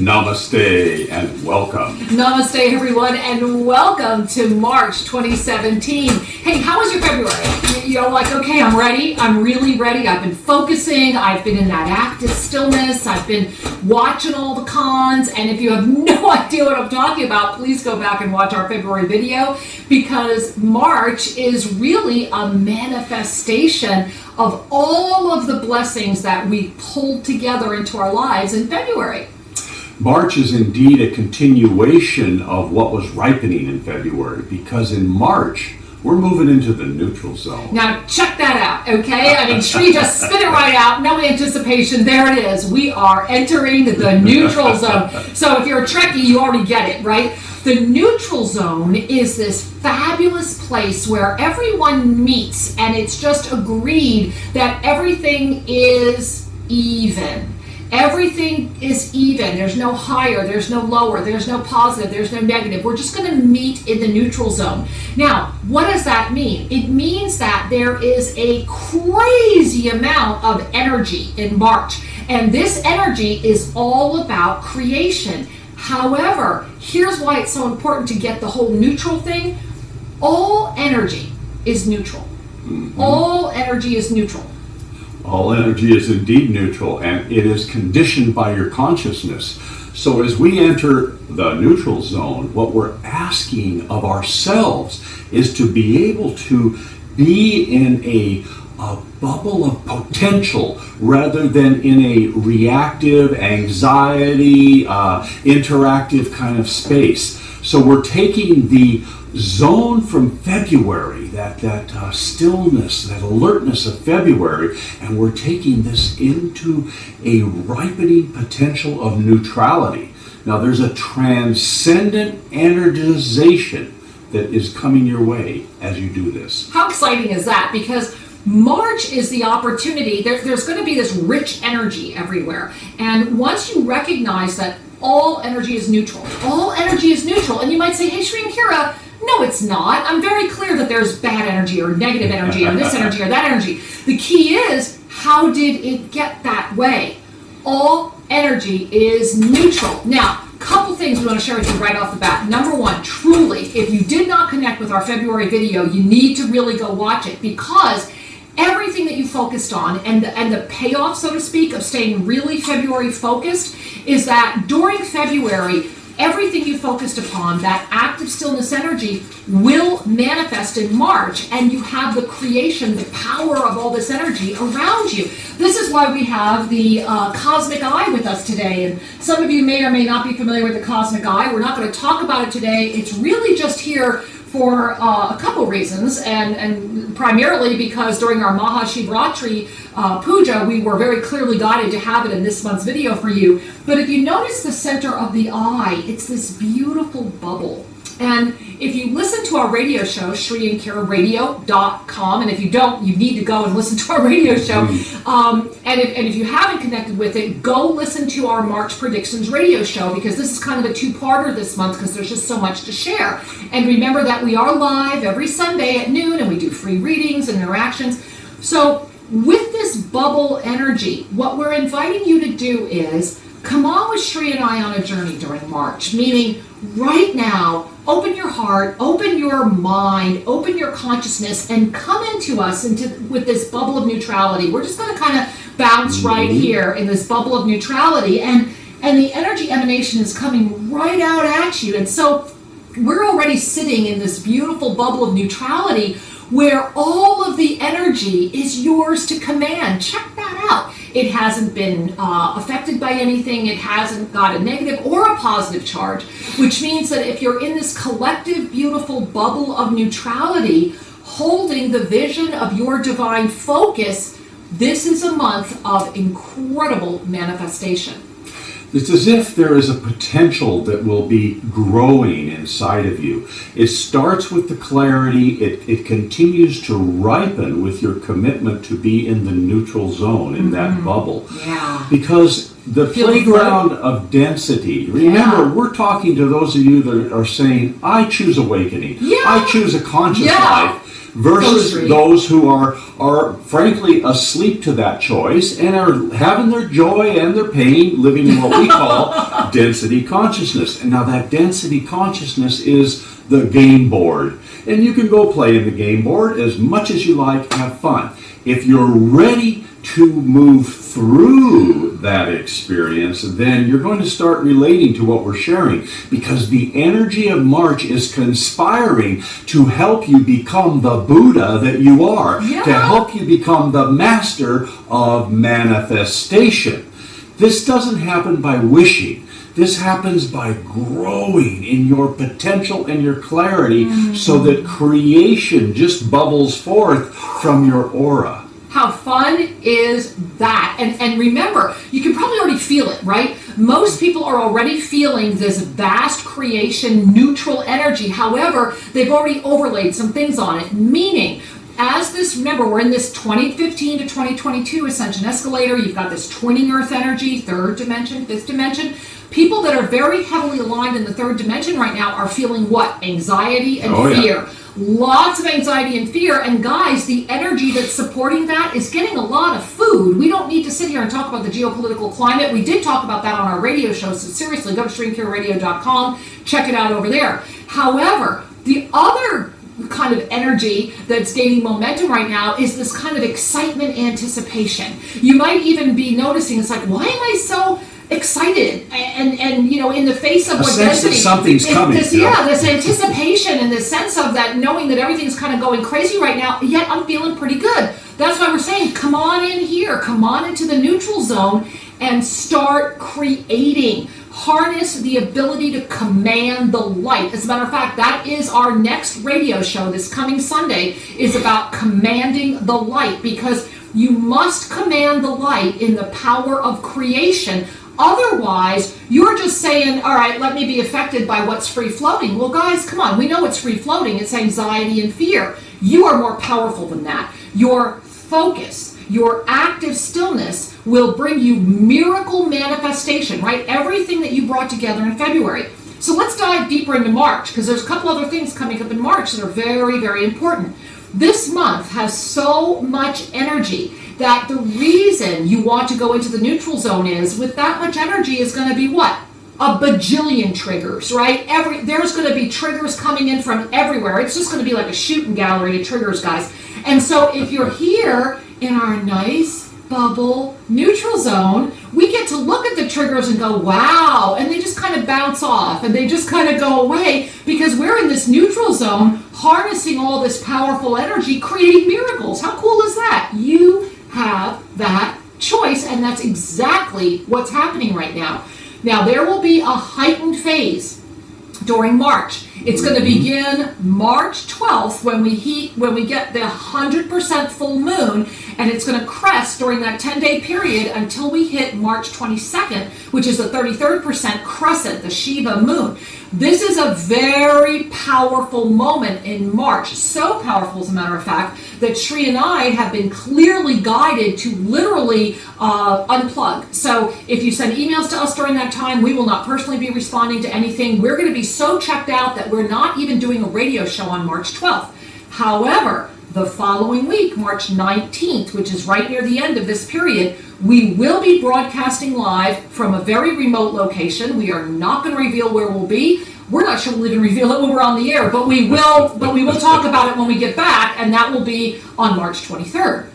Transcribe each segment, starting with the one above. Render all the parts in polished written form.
Namaste and welcome. Namaste everyone and welcome to March 2017. Hey, how was your February? You're like, okay, I'm ready. I'm really ready. I've been focusing. I've been in that active stillness. I've been watching all the cons. And if you have no idea what I'm talking about, please go back and watch our February video, because March is really a manifestation of all of the blessings that we pulled together into our lives in February. March is indeed a continuation of what was ripening in February, because in March, we're moving into the neutral zone. Now, check that out, okay? I mean, Sri just spit it right out, no anticipation. There it is. We are entering the neutral zone. So if you're a Trekkie, you already get it, right? The neutral zone is this fabulous place where everyone meets, and it's just agreed that everything is even. Everything is even. There's no higher, there's no lower, there's no positive, there's no negative. We're just going to meet in the neutral zone. Now, what does that mean? It means that there is a crazy amount of energy in March, and this energy is all about creation. However, here's why it's so important to get the whole neutral thing. All energy is neutral. Mm-hmm. All energy is neutral. All energy is indeed neutral, and it is conditioned by your consciousness. So as we enter the neutral zone, what we're asking of ourselves is to be able to be in a bubble of potential rather than in a reactive, anxiety, interactive kind of space. So we're taking the zone from February, that stillness, that alertness of February, and we're taking this into a ripening potential of neutrality. Now there's a transcendent energization that is coming your way as you do this. How exciting is that? Because March is the opportunity. There's going to be this rich energy everywhere. And once you recognize that all energy is neutral, and you might say, hey, Sri and Kira, no, it's not. I'm very clear that there's bad energy or negative energy or this energy or that energy. The key is, how did it get that way? All energy is neutral. Now, a couple things we want to share with you right off the bat. Number one, truly, if you did not connect with our February video, you need to really go watch it, because everything that you focused on and the payoff, so to speak, of staying really February focused is that during February, everything you focused upon, that active stillness energy, will manifest in March, and you have the creation, the power of all this energy around you. This is why we have the cosmic eye with us today, and some of you may or may not be familiar with the cosmic eye. We're not going to talk about it today. It's really just here for a couple reasons, and primarily because during our Mahashivratri puja, we were very clearly guided to have it in this month's video for you. But if you notice the center of the eye, it's this beautiful bubble. And if you listen to our radio show, SriandKiraRadio.com, and if you don't, you need to go and listen to our radio show. And if you haven't connected with it, go listen to our March Predictions radio show, because this is kind of a two-parter this month, because there's just so much to share. And remember that we are live every Sunday at noon, and we do free readings and interactions. So with this bubble energy, what we're inviting you to do is come on with Sri and I on a journey during March, meaning right now, open your heart, open your mind, open your consciousness, and come into us with this bubble of neutrality. We're just going to kind of bounce right here in this bubble of neutrality, and the energy emanation is coming right out at you. And so we're already sitting in this beautiful bubble of neutrality where all of the energy is yours to command. Check that out. It hasn't been affected by anything. It hasn't got a negative or a positive charge, which means that if you're in this collective, beautiful bubble of neutrality, holding the vision of your divine focus, this is a month of incredible manifestation. It's as if there is a potential that will be growing inside of you. It starts with the clarity. It continues to ripen with your commitment to be in the neutral zone, in that bubble. Yeah. Because the playground of density, remember, we're talking to those of you that are saying, I choose awakening. Yeah. I choose a conscious life. versus Three. those who are frankly asleep to that choice and are having their joy and their pain living in what we call density consciousness. And now that density consciousness is the game board. And you can go play in the game board as much as you like, have fun. If you're ready to move through that experience, then you're going to start relating to what we're sharing, because the energy of March is conspiring to help you become the Buddha that you are, to help you become the master of manifestation. This doesn't happen by wishing. This happens by growing in your potential and your clarity, so that creation just bubbles forth from your aura. How fun is that? And remember, you can probably already feel it, right? Most people are already feeling this vast creation neutral energy. However, they've already overlaid some things on it, meaning as this, remember, we're in this 2015 to 2022 ascension escalator. You've got this twinning earth energy, third dimension, fifth dimension. People that are very heavily aligned in the third dimension right now are feeling what? Anxiety and fear. Lots of anxiety and fear. And guys, the energy that's supporting that is getting a lot of food. We don't need to sit here and talk about the geopolitical climate. We did talk about that on our radio show. So seriously, go to streamcureradio.com. Check it out over there. However, the other kind of energy that's gaining momentum right now is this kind of excitement, anticipation. You might even be noticing, it's like, why am I so excited and you know, in the face of what sense that something's coming. This anticipation and this sense of that, knowing that everything's kind of going crazy right now, yet I'm feeling pretty good. That's why we're saying, come on in here, come on into the neutral zone and start creating. Harness the ability to command the light. As a matter of fact, that is our next radio show this coming Sunday, is about commanding the light, because you must command the light in the power of creation. Otherwise, you're just saying, all right, let me be affected by what's free floating. Well, guys, come on. We know it's free floating. It's anxiety and fear. You are more powerful than that. Your focus, your active stillness will bring you miracle manifestation, right? Everything that you brought together in February. So let's dive deeper into March, because there's a couple other things coming up in March that are very, very important. This month has so much energy that the reason you want to go into the neutral zone is, with that much energy is going to be what? A bajillion triggers, right? There's going to be triggers coming in from everywhere. It's just going to be like a shooting gallery of triggers, guys. And so if you're here in our nice bubble neutral zone, we get to look at the triggers and go, wow, and they just kind of bounce off and they just kind of go away, because we're in this neutral zone harnessing all this powerful energy, creating miracles. How cool is that? You have that choice, and that's exactly what's happening right now. Now, there will be a heightened phase during March. It's going to begin March 12th when we get the 100% full moon, and it's going to crest during that 10-day period until we hit March 22nd, which is the 33rd crescent, the Shiva moon. This is a very powerful moment in March. So powerful, as a matter of fact, that Shri and I have been clearly guided to literally unplug. So if you send emails to us during that time, we will not personally be responding to anything. We're going to be so checked out that we're not even doing a radio show on March 12th. However, the following week, March 19th, which is right near the end of this period, we will be broadcasting live from a very remote location. We are not going to reveal where we'll be. We're not sure we'll even reveal it when we're on the air, but we will talk about it when we get back, and that will be on March 23rd.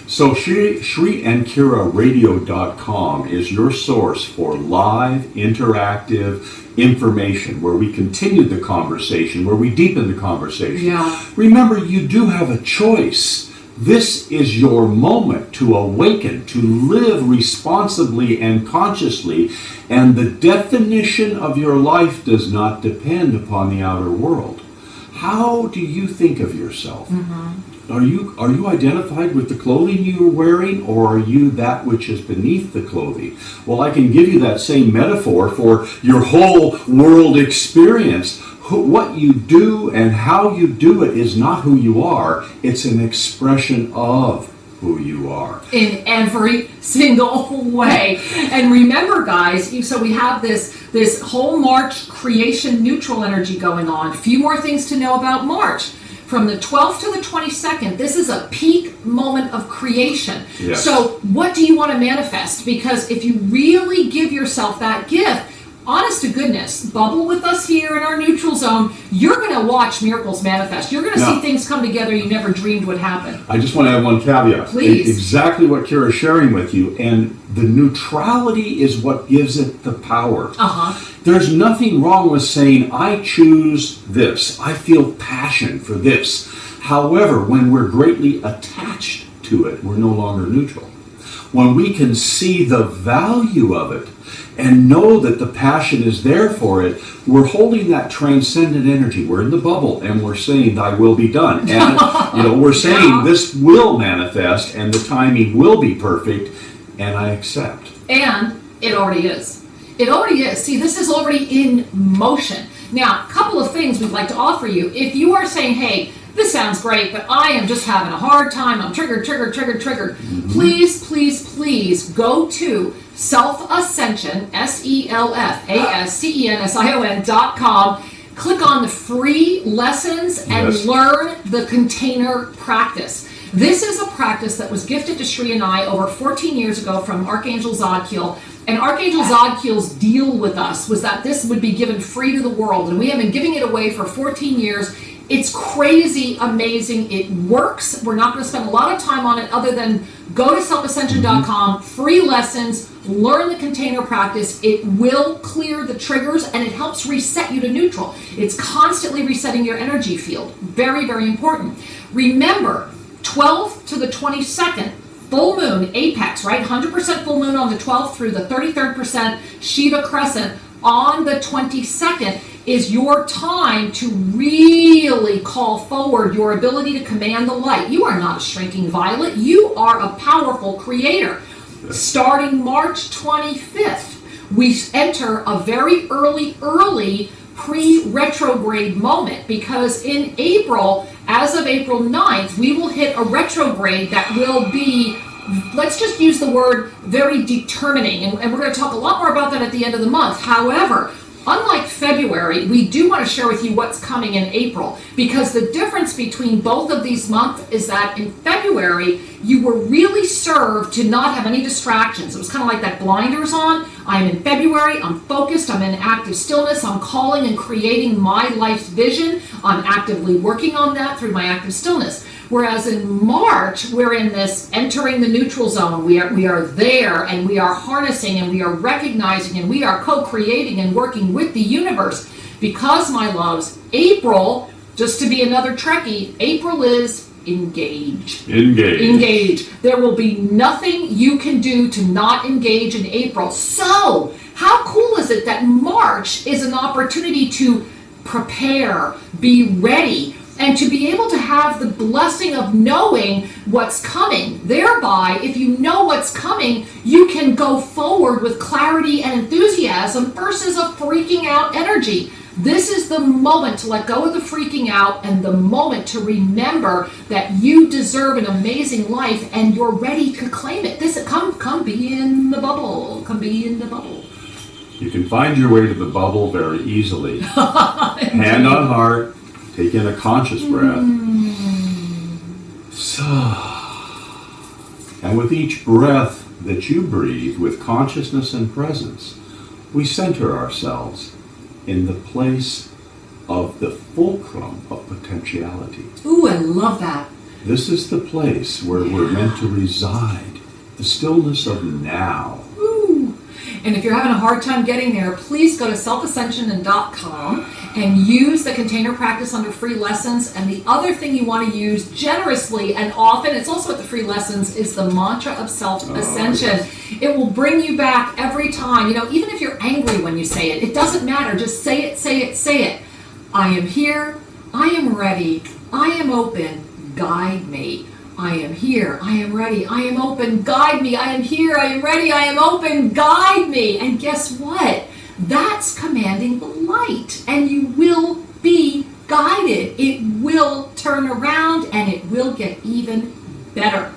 So ShriandKiraRadio.com is your source for live, interactive information, where we continue the conversation, where we deepen the conversation. Yeah. Remember, you do have a choice. This is your moment to awaken, to live responsibly and consciously, and the definition of your life does not depend upon the outer world. How do you think of yourself? Mm-hmm. Are you identified with the clothing you are wearing, or are you that which is beneath the clothing? Well, I can give you that same metaphor for your whole world experience. What you do and how you do it is not who you are. It's an expression of who you are. In every single way. And remember, guys, so we have this whole March creation neutral energy going on. A few more things to know about March. from the 12th to the 22nd, this is a peak moment of creation. Yes. So what do you want to manifest? Because if you really give yourself that gift, honest to goodness, bubble with us here in our neutral zone, you're going to watch miracles manifest. You're going to see things come together you never dreamed would happen. I just want to add one caveat. Please. Exactly what Kira's sharing with you, and the neutrality is what gives it the power. There's nothing wrong with saying, I choose this. I feel passion for this. However, when we're greatly attached to it, we're no longer neutral. When we can see the value of it and know that the passion is there for it, we're holding that transcendent energy. We're in the bubble and we're saying, thy will be done. And we're saying this will manifest and the timing will be perfect, and I accept. And it already is. It already is. See, this is already in motion. Now, a couple of things we'd like to offer you. If you are saying, hey, this sounds great, but I am just having a hard time, I'm triggered. Please, please, please go to Self-Ascension, SELFASCENSION.com. Click on the free lessons and learn the container practice. This is a practice that was gifted to Shri and I over 14 years ago from Archangel Zadkiel. And Archangel Zadkiel's deal with us was that this would be given free to the world. And we have been giving it away for 14 years. It's crazy amazing. It works. We're not going to spend a lot of time on it other than go to selfascension.com, free lessons, learn the container practice. It will clear the triggers and it helps reset you to neutral. It's constantly resetting your energy field. Very, very important. Remember, 12th to the 22nd, full moon, apex, right? 100% full moon on the 12th through the 33rd Shiva crescent on the 22nd is your time to really call forward your ability to command the light. You are not a shrinking violet. You are a powerful creator. Starting March 25th, we enter a very early pre-retrograde moment, because in April, as of April 9th, we will hit a retrograde that will be, let's just use the word, very determining. And we're going to talk a lot more about that at the end of the month. However, unlike February, we do want to share with you what's coming in April, because the difference between both of these months is that in February, you were really served to not have any distractions. It was kind of like that blinders on. I'm in February, I'm focused, I'm in active stillness, I'm calling and creating my life's vision. I'm actively working on that through my active stillness. Whereas in March, we're in this entering the neutral zone. We are there, and we are harnessing, and we are recognizing, and we are co-creating and working with the universe. Because, my loves, April, just to be another Trekkie, April is engage. Engage. There will be nothing you can do to not engage in April. So, how cool is it that March is an opportunity to prepare, be ready, and to be able to have the blessing of knowing what's coming. Thereby, if you know what's coming, you can go forward with clarity and enthusiasm versus a freaking out energy. This is the moment to let go of the freaking out and the moment to remember that you deserve an amazing life and you're ready to claim it. Come be in the bubble. Come be in the bubble. You can find your way to the bubble very easily. Hand on heart. Take in a conscious breath. And with each breath that you breathe with consciousness and presence, we center ourselves in the place of the fulcrum of potentiality. Ooh, I love that. This is the place where we're meant to reside, the stillness of now. Ooh. And if you're having a hard time getting there, please go to selfascension.com and use the container practice under free lessons. And the other thing you want to use generously and often, it's also at the free lessons, is the mantra of self-ascension. It will bring you back every time. Even if you're angry when you say it, it doesn't matter. Just say it, say it, say it. I am here. I am ready. I am open. Guide me. I am here, I am ready, I am open, guide me, I am here, I am ready, I am open, guide me. And guess what? That's commanding the light, and you will be guided. It will turn around, and it will get even better.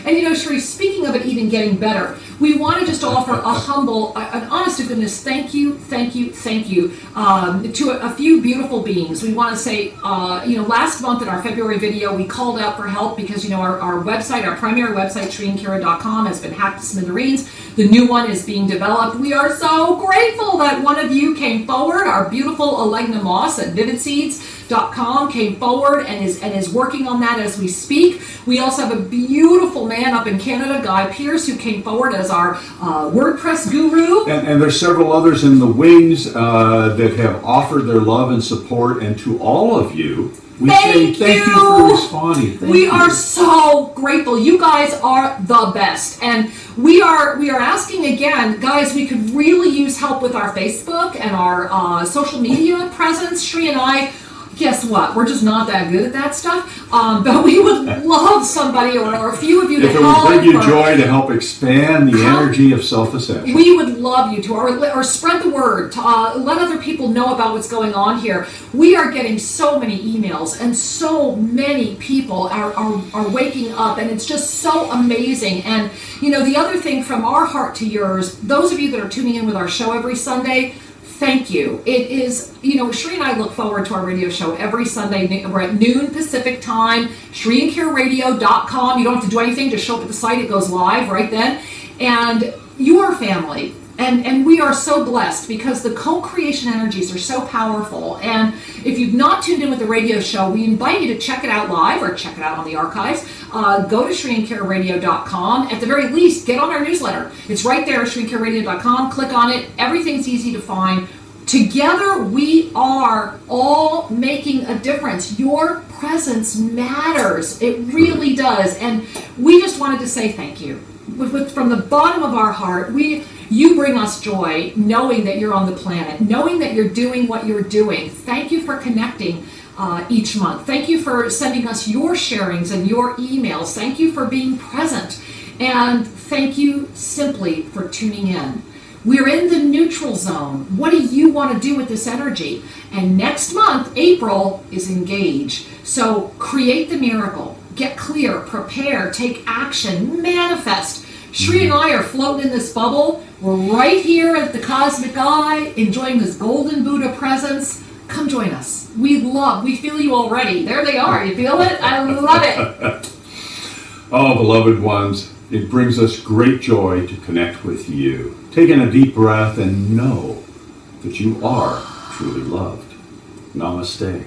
And Shri, speaking of it even getting better, we want to just offer an honest to goodness, thank you to a few beautiful beings. We want to say, last month in our February video, we called out for help because, our website, our primary website, ShriandKira.com, has been hacked to smithereens. The new one is being developed. We are so grateful that one of you came forward. Our beautiful Alegna Moss at VividSeeds.com came forward and is working on that as we speak. We also have a beautiful man up in Canada, Guy Pierce, who came forward as our WordPress guru. And there's several others in the wings that have offered their love and support. And to all of you, we say thank you for responding. We are so grateful. You guys are the best. And we are asking again, guys, we could really use help with our Facebook and our social media presence. Shri and I, guess what? We're just not that good at that stuff. But we would love somebody or a few of you to help. If it would bring you joy to help expand the energy of self-ascension. We would love you to, or spread the word, to, let other people know about what's going on here. We are getting so many emails, and so many people are waking up, and it's just so amazing. And, the other thing from our heart to yours, those of you that are tuning in with our show every Sunday, thank you. It is, Shri and I look forward to our radio show every Sunday. We're at noon Pacific time, ShriandKiraRadio.com. You don't have to do anything, just show up at the site. It goes live right then. And you are family. And we are so blessed because the co-creation energies are so powerful. And if you've not tuned in with the radio show, we invite you to check it out live or check it out on the archives. Go to ShriandKiraRadio.com. At the very least, get on our newsletter. It's right there, ShriandKiraRadio.com. Click on it. Everything's easy to find. Together, we are all making a difference. Your presence matters. It really does. And we just wanted to say thank you. From the bottom of our heart, you bring us joy knowing that you're on the planet, knowing that you're doing what you're doing. Thank you for connecting each month. Thank you for sending us your sharings and your emails. Thank you for being present. And thank you simply for tuning in. We're in the neutral zone. What do you want to do with this energy? And next month, April, is engage. So create the miracle. Get clear, prepare, take action, manifest. Shri and I are floating in this bubble. We're right here at the Cosmic Eye, enjoying this golden Buddha presence. Come join us. We feel you already. There they are. You feel it? I love it. Oh, beloved ones, it brings us great joy to connect with you. Take in a deep breath and know that you are truly loved. Namaste.